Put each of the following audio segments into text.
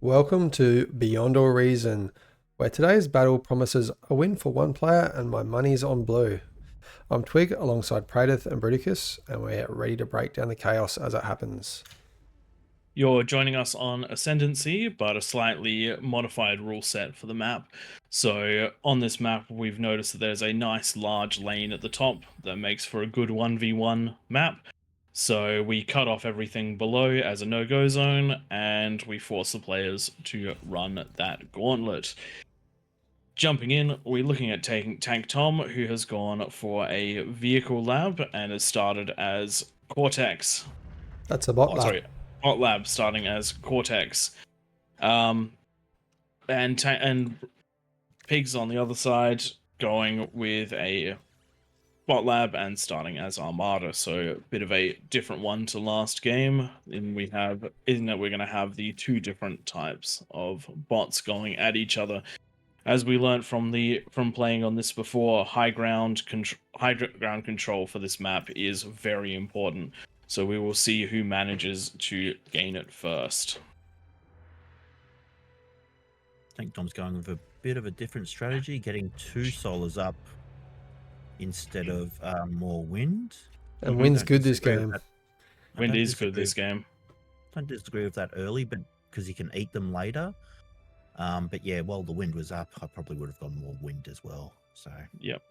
Welcome to Beyond All Reason, where today's battle promises a win for one player and my money's on blue. I'm Twig alongside Pradith and Bruticus, and we're ready to break down the chaos as it happens. You're joining us on Ascendancy, but a slightly modified rule set for the map. So, on this map, we've noticed that there's a nice large lane at the top that makes for a good 1v1 map. So, we cut off everything below as a no go zone, and we force the players to run that gauntlet. Jumping in, we're looking at taking TankTom, who has gone for a vehicle lab and has started as Cortex. That's a bot Oh, lab. sorry, Hot Lab starting as Cortex. Um, and Pigz on the other side going with a Bot Lab and starting as Armada, so a bit of a different one to last game. And we have in that we're going to have the two different types of bots going at each other. As we learned from playing on this before, high ground control for this map is very important. So we will see who manages to gain it first. TankTom's going with a bit of a different strategy, getting two solars up instead of more wind. And Mhm. wind's Don't good this disagree with game. that. I Wind don't is good disagree- this game. Don't disagree with that early, but because you can eat them later. But yeah, while the wind was up, I probably would have gone more wind as well. So Yep.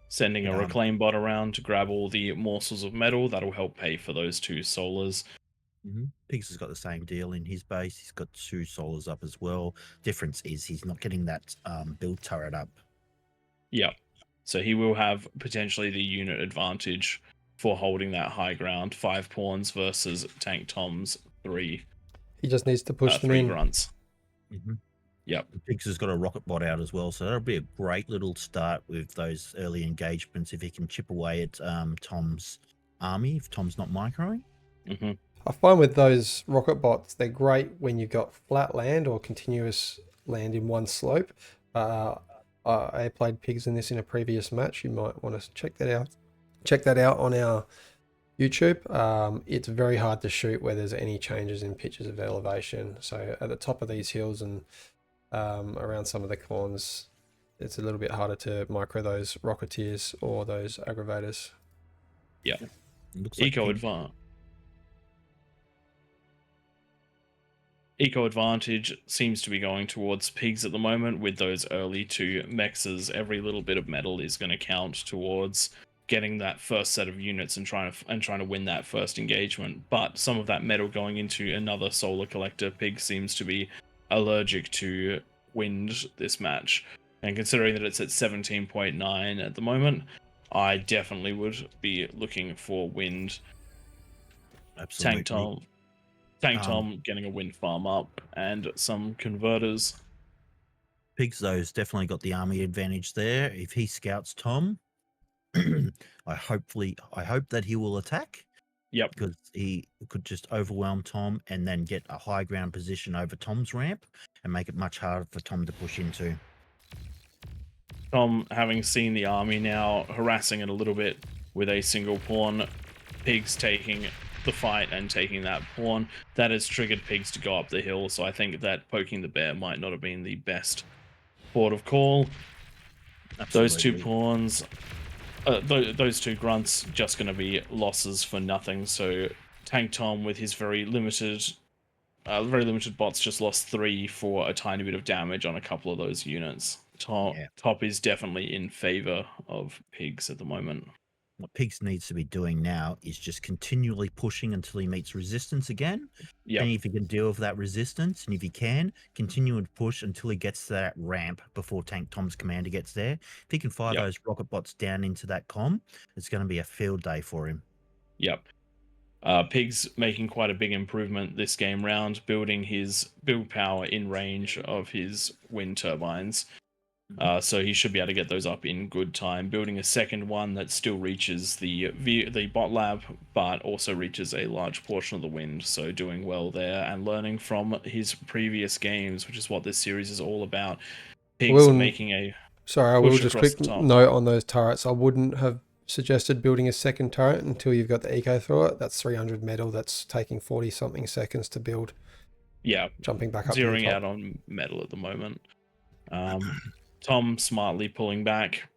Sending a Um, reclaim bot around to grab all the morsels of metal that'll help pay for those two solars. Pigz has got the same deal in his base. He's got two solars up as well. Difference is he's not getting that build turret up. Yep. So he will have potentially the unit advantage for holding that high ground. 5 pawns versus TankTom's three He just needs to push them three in. grunts. Mm-hmm. Yep. Pigz has got a rocket bot out as well, so that'll be a great little start with those early engagements if he can chip away at Tom's army, if Tom's not microing. Mm-hmm. I find with those rocket bots, they're great when you've got flat land or continuous land in one slope. I played Pigs in this in a previous match. You might want to check that out. Check that out on our YouTube. It's very hard to shoot where there's any changes in pitches of elevation. So at the top of these hills and around some of the corners, it's a little bit harder to micro those rocketeers or those aggravators. Yeah. Looks like Eco Advantage seems to be going towards Pigs at the moment with those early two mexes. Every little bit of metal is going to count towards getting that first set of units and trying to win that first engagement. But some of that metal going into another solar collector, Pig seems to be allergic to wind this match. And considering that it's at 17.9 at the moment, I definitely would be looking for wind. absolutely. TankTom getting a wind farm up and some converters. Pigz though has definitely got the army advantage there. If he scouts Tom, I hope that he will attack. Yep. Because he could just overwhelm Tom and then get a high ground position over Tom's ramp and make it much harder for Tom to push into. Tom, having seen the army now, harassing it a little bit with a single pawn. Pigz taking the fight and taking that pawn. That has triggered Pigz to go up the hill, so I think that poking the bear might not have been the best port of call. Absolutely. Those two pawns, those two grunts, just going to be losses for nothing. So TankTom with his very limited bots just lost 3 for a tiny bit of damage on a couple of those units. Top is definitely in favor of Pigz at the moment. What Pigz needs to be doing now is just continually pushing until he meets resistance again. Yep. And if he can deal with that resistance, and if he can, continue to push until he gets to that ramp before TankTom's commander gets there. If he can fire those rocket bots down into that comm, it's going to be a field day for him. Yep. Pigz making quite a big improvement this game round, building his build power in range of his wind turbines. So he should be able to get those up in good time. Building a second one that still reaches the bot lab, but also reaches a large portion of the wind. So doing well there and learning from his previous games, which is what this series is all about. Pigz making a Sorry, I will just quick the top. note on those turrets. I wouldn't have suggested building a second turret until you've got the eco through it. That's 300 metal. That's taking 40 something seconds to build. Yeah, jumping back up to the zeroing top. out on metal at the moment. Tom smartly pulling back,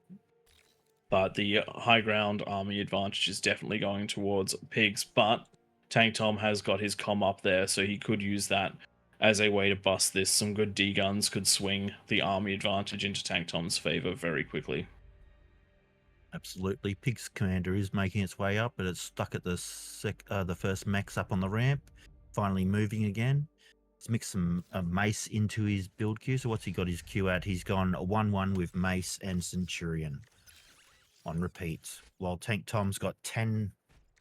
but the high ground army advantage is definitely going towards Pigz. But TankTom has got his comm up there, so he could use that as a way to bust this. Some good D guns could swing the army advantage into TankTom's favor very quickly. Absolutely. Pig's commander is making its way up, but it's stuck at the first mechs up on the ramp. Finally moving again. He's mixed some mace into his build queue. So what's he got his queue at? He's gone a 1-1 with mace and centurion on repeat. While Tank Tom's got 10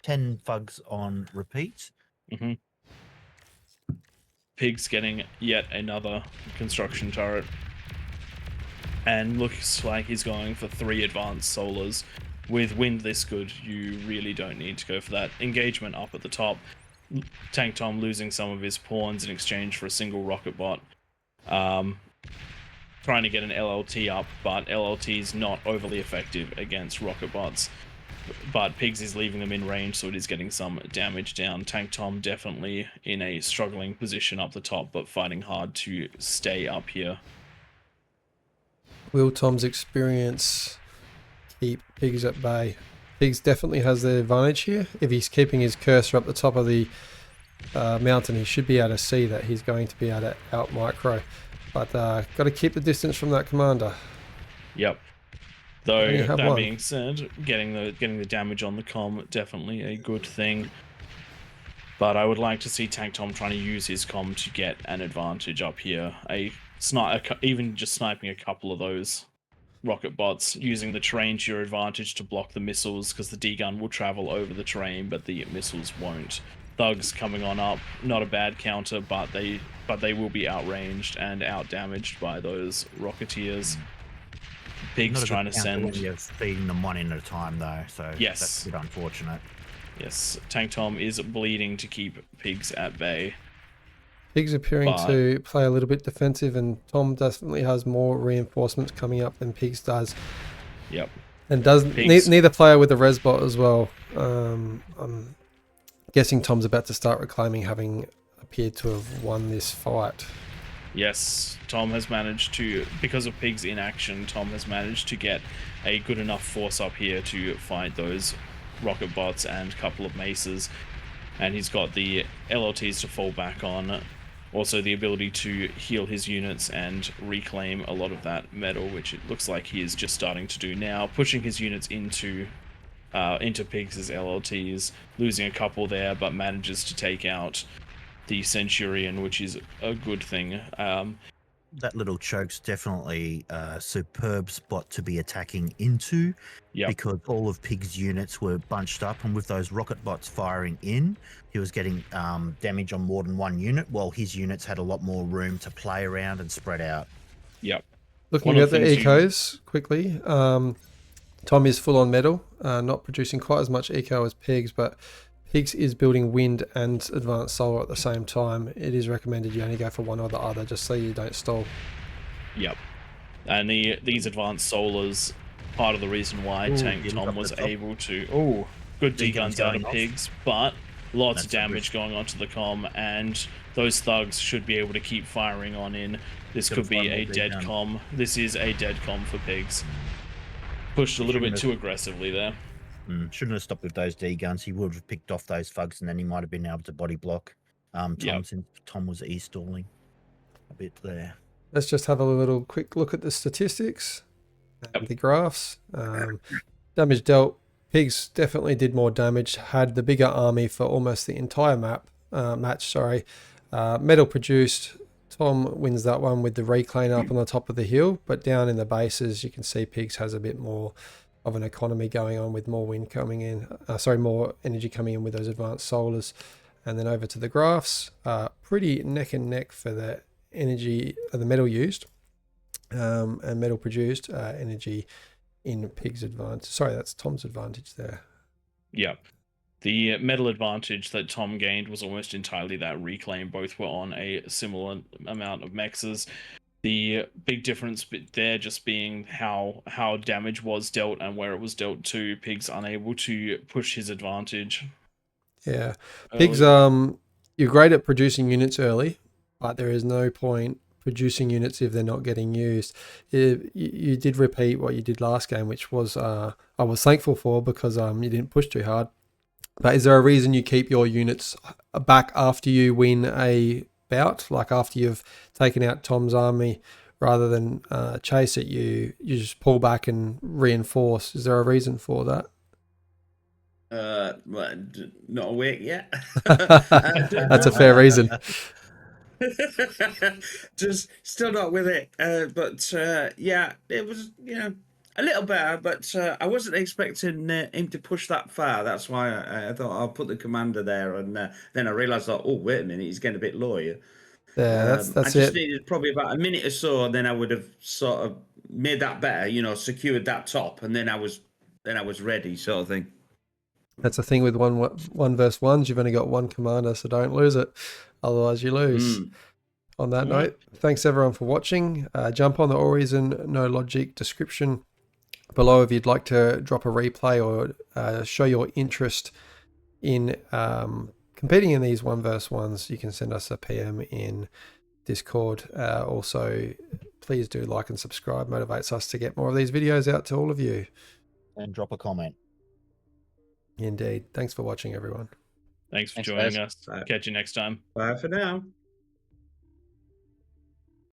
thugs on repeat. Mm-hmm. Pig's getting yet another construction turret. And looks like he's going for 3 advanced solars. With wind this good, you really don't need to go for that. Engagement up at the top. TankTom losing some of his pawns in exchange for a single rocket bot. Trying to get an LLT up, but LLT is not overly effective against rocket bots. But Pigz is leaving them in range, so it is getting some damage down. TankTom definitely in a struggling position up the top, but fighting hard to stay up here. Will Tom's experience keep Pigz at bay? Pigz definitely has the advantage here. If he's keeping his cursor up the top of the mountain, he should be able to see that he's going to be able to out micro. But got to keep the distance from that commander. Yep. Though Only have that one. being said, getting the damage on the comm definitely a good thing. But I would like to see TankTom trying to use his comm to get an advantage up here. Even just sniping a couple of those rocket bots, using the terrain to your advantage to block the missiles, because the D-gun will travel over the terrain, but the missiles won't. Thugs coming on up, not a bad counter, but they will be outranged and outdamaged by those Rocketeers. Pig's trying to send. You're feeding them one in at a time, though, so Yes. that's a bit unfortunate. Yes, TankTom is bleeding to keep Pigz at bay. Pigz appearing to play a little bit defensive, and Tom definitely has more reinforcements coming up than Pigz does. Yep. And neither player with a resbot as well. I'm guessing Tom's about to start reclaiming having appeared to have won this fight. Yes, Tom has managed to, because of Pig's inaction, Tom has managed to get a good enough force up here to fight those rocket bots and a couple of maces. And he's got the LLTs to fall back on. Also the ability to heal his units and reclaim a lot of that metal, which it looks like he is just starting to do now. Pushing his units into Pig's LLTs, losing a couple there, but manages to take out the Centurion, which is a good thing. That little choke's definitely a superb spot to be attacking into. Yep. Because all of Pig's units were bunched up, and with those rocket bots firing in, he was getting damage on more than one unit, while his units had a lot more room to play around and spread out. Yep. Looking at the ecos quickly, Tom is full on metal, not producing quite as much eco as Pigz, but Pigz is building wind and advanced solar at the same time. It is recommended you only go for one or the other, just so you don't stall. Yep. And these advanced solars, part of the reason why TankTom was able to... Oh, good D-guns out of Pigz, but lots of damage going onto the comm, and those thugs should be able to keep firing on in. This could be a dead comm. This is a dead comm for Pigz. Pushed a little bit too aggressively there. Shouldn't have stopped with those D-guns. He would have picked off those thugs, and then he might have been able to body block since Tom was e-stalling a bit there. Let's just have a little quick look at the statistics and the graphs. Damage dealt. Pigz definitely did more damage, had the bigger army for almost the entire match. Metal produced. Tom wins that one with the reclaim up on the top of the hill, but down in the bases you can see Pigz has a bit more of an economy going on, with more wind coming in, more energy coming in with those advanced solars. And then over to the graphs, pretty neck and neck for the energy, the metal used and metal produced, energy in Pig's advantage. Sorry, that's Tom's advantage there. Yep. The metal advantage that Tom gained was almost entirely that reclaim. Both were on a similar amount of mexes. The big difference there just being how damage was dealt and where it was dealt to. Pig's unable to push his advantage. Yeah. Pig's, you're great at producing units early, but there is no point producing units if they're not getting used. You did repeat what you did last game, which was I was thankful for, because you didn't push too hard. But is there a reason you keep your units back after you win a bout, like after you've taken out Tom's army, rather than chase it? You just pull back and reinforce. Is there a reason for that? Well, not awake yet. That's a fair reason. Just still not with it. But yeah, it was, you know, a little better, but I wasn't expecting him to push that far. That's why I thought I'll put the commander there, and then I realised that, oh, wait a minute, he's getting a bit low here. Yeah, I that's just it. needed probably about a minute or so, and then I would have sort of made that better, you know, secured that top, and then I was ready, sort of thing. That's the thing with one versus ones. You've only got one commander, so don't lose it. Otherwise, you lose. On that note, thanks everyone for watching. Jump on the All Reason No Logic description below if you'd like to drop a replay or show your interest in competing in these one versus ones. You can send us a PM in Discord. Also, please do like and subscribe. Motivates us to get more of these videos out to all of you. And drop a comment. Indeed. Thanks for watching, everyone. Thanks for Thanks, joining guys. us. Catch you next time. Bye for now.